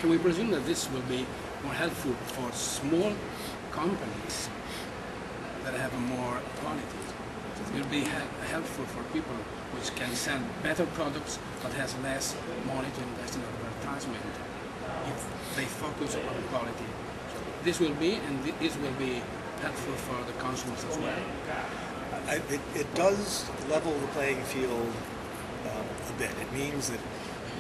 we presume that this will be more helpful for small companies that have more quality. It will be helpful for people which can sell better products but has less money to invest in advertisement if they focus on quality. So this will be, and this will be helpful for the consumers as well. It does level the playing field a bit. It means that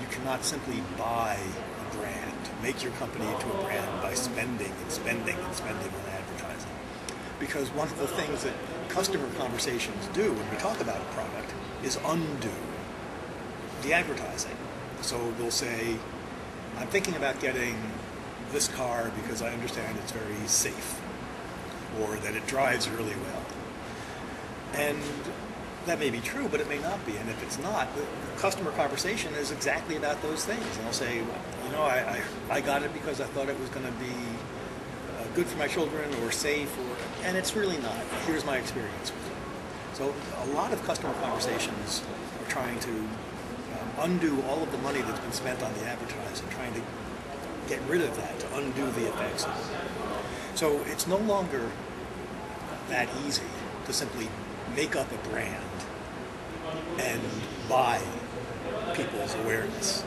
you cannot simply buy a brand, make your company into a brand by spending and spending and spending on advertising. Because one of the things that customer conversations do when we talk about a product is undo the advertising. So they'll say, I'm thinking about getting this car because I understand it's very safe, or that it drives really well. And that may be true, but it may not be. And if it's not, the customer conversation is exactly about those things. And I'll say, you know, I got it because I thought it was going to be good for my children or safe, and it's really not. Here's my experience with it. So a lot of customer conversations are trying to undo all of the money that's been spent on the advertising, trying to get rid of that, to undo the effects of it. So it's no longer that easy to simply make up a brand and buy people's awareness.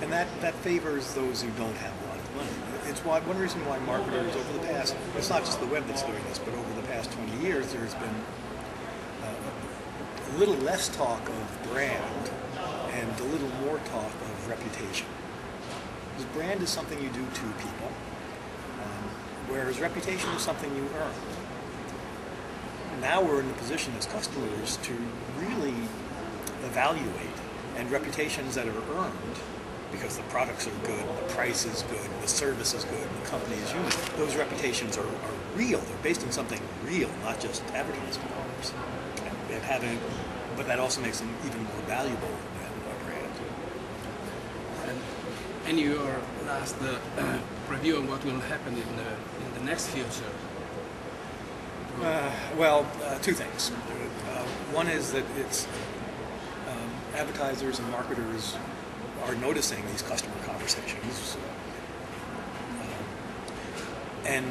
And that favors those who don't have a lot of money. It's one reason why marketers over the past, it's not just the web that's doing this, but over the past 20 years there's been a little less talk of brand and a little more talk of reputation. Because brand is something you do to people, whereas reputation is something you earn. Now we're in the position as customers to really evaluate, and reputations that are earned because the products are good, the price is good, the service is good, the company is human. Those reputations are real. They're based on something real, not just advertising dollars. But that also makes them even more valuable than a brand. And your last review on what will happen in the next future. Two things. One is that it's advertisers and marketers are noticing these customer conversations and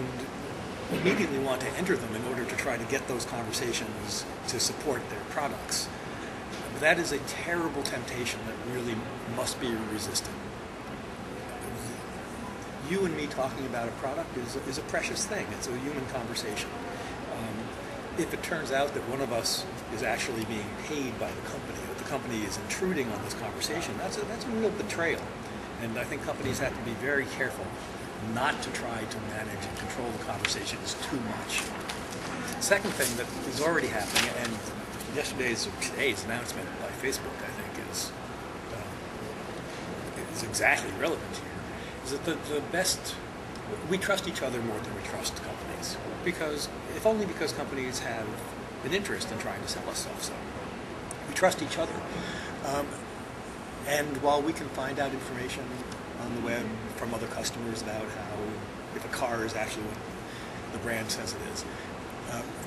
immediately want to enter them in order to try to get those conversations to support their products. That is a terrible temptation that really must be resisted. You and me talking about a product is a precious thing. It's a human conversation. If it turns out that one of us is actually being paid by the company, or the company is intruding on this conversation, that's a real betrayal. And I think companies have to be very careful not to try to manage and control the conversations too much. Second thing that is already happening, and today's announcement by Facebook, I think, is exactly relevant here, is that we trust each other more than we trust companies. Because, if only because companies have an interest in trying to sell us stuff. So we trust each other. And while we can find out information on the web from other customers about how, if a car is actually what the brand says it is,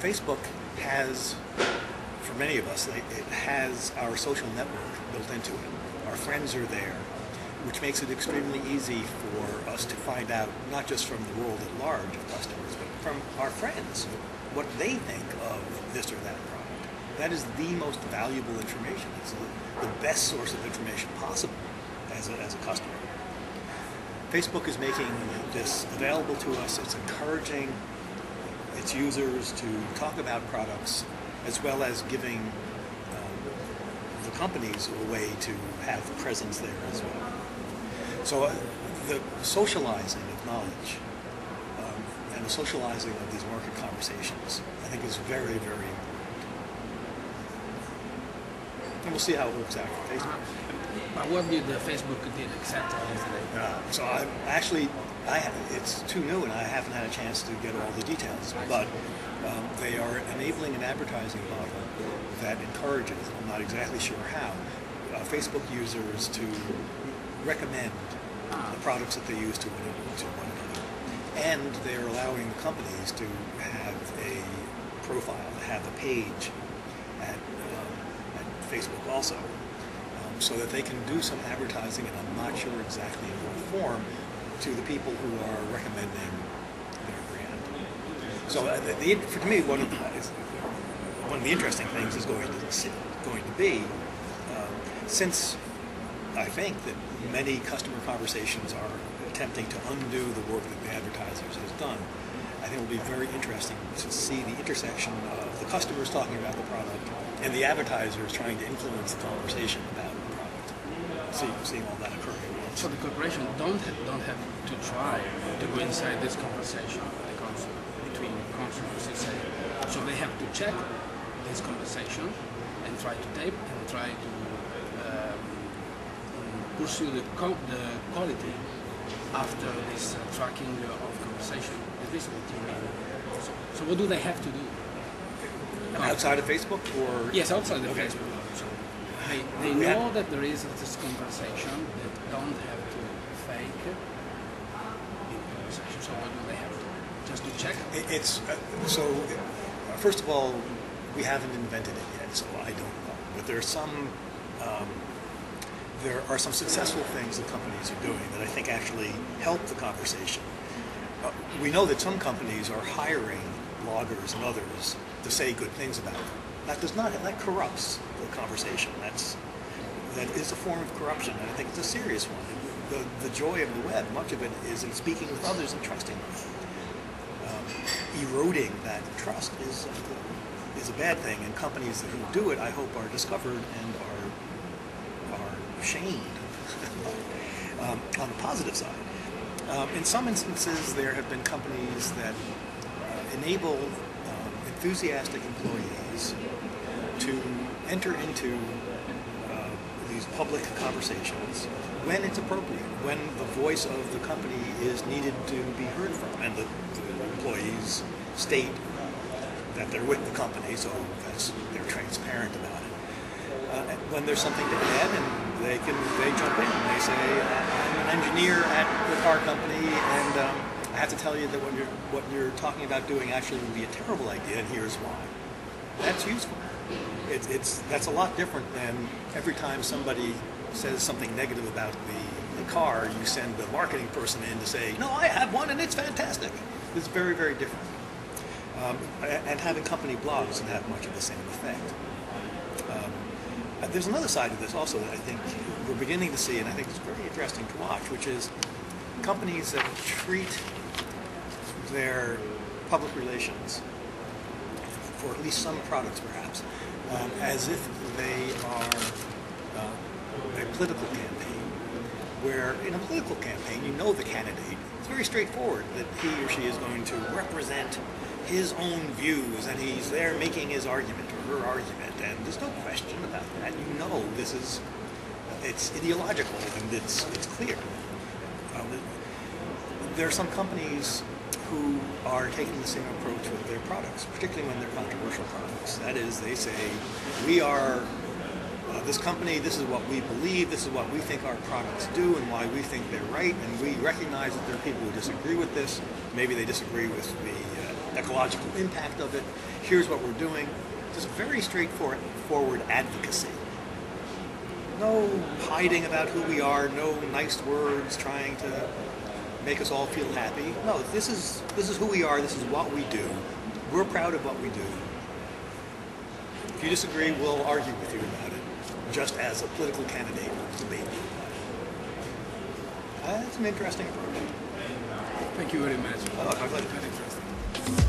Facebook has, for many of us, it has our social network built into it. Our friends are there, which makes it extremely easy for us to find out, not just from the world at large of customers, but from our friends, what they think of this or that product. That is the most valuable information. It's the best source of information possible as a customer. Facebook is making this available to us. It's encouraging its users to talk about products, as well as giving the companies a way to have presence there as well. So the socializing of knowledge and the socializing of these market conversations, I think, is very, very important. And we'll see how it works out for Facebook. But what did Facebook did exactly yesterday? It's too new and I haven't had a chance to get all the details, but they are enabling an advertising model that encourages, I'm not exactly sure how, Facebook users to recommend the products that they use to one another. And they're allowing the companies to have a profile, to have a page at Facebook also. so that they can do some advertising, and I'm not sure exactly in what form, to the people who are recommending their brand. So for me, one of the interesting things is going to be, since I think that many customer conversations are attempting to undo the work that the advertisers has done, I think it will be very interesting to see the intersection of the customers talking about the product and the advertisers trying to influence the conversation about the product. Seeing all that occur at once. So the corporation don't have to try to go inside this conversation between consumers and say. So they have to check this conversation and try to tape and try to pursue the quality after this tracking of conversation. Is this what you mean? So what do they have to do? Outside of Facebook, or yes, outside of Facebook. So they know that there is this conversation. They don't have to fake the conversation. So what do they have to do? Just to check? First of all, we haven't invented it yet, so I don't know. But there are some successful things that companies are doing that I think actually help the conversation. We know that some companies are hiring bloggers and others to say good things about them. That corrupts the conversation. That is a form of corruption, and I think it's a serious one. The joy of the web, much of it is in speaking with others and trusting them. Eroding that trust is a bad thing, and companies who do it, I hope, are discovered and are shamed on the positive side. In some instances, there have been companies that enable enthusiastic employees to enter into these public conversations when it's appropriate, when the voice of the company is needed to be heard from, and the employees state that they're with the company, so they're transparent about it. When there's something to add, and they jump in and they say, I'm an engineer at the car company, and I have to tell you that what you're talking about doing actually would be a terrible idea, and here's why. That's useful. That's a lot different than every time somebody says something negative about the car, you send the marketing person in to say, no, I have one and it's fantastic. It's very, very different. And having company blogs can have much of the same effect. There's another side of this also that I think we're beginning to see, and I think it's very interesting to watch, which is companies that treat their public relations, for at least some products perhaps, as if they are a political campaign, where in a political campaign you know the candidate. It's very straightforward that he or she is going to represent his own views, and he's there making his argument or her argument, and there's no question about that. You know it's ideological and it's clear. There are some companies who are taking the same approach with their products, particularly when they're controversial products. That is, they say, we are this company, this is what we believe, this is what we think our products do and why we think they're right, and we recognize that there are people who disagree with this. Maybe they disagree with the ecological impact of it. Here's what we're doing. Just very straightforward advocacy. No hiding about who we are, no nice words trying to make us all feel happy. No, this is who we are, this is what we do. We're proud of what we do. If you disagree, we'll argue with you about it, just as a political candidate will debate you about it. That's an interesting approach. Thank you very much. Oh, my pleasure. Very interesting.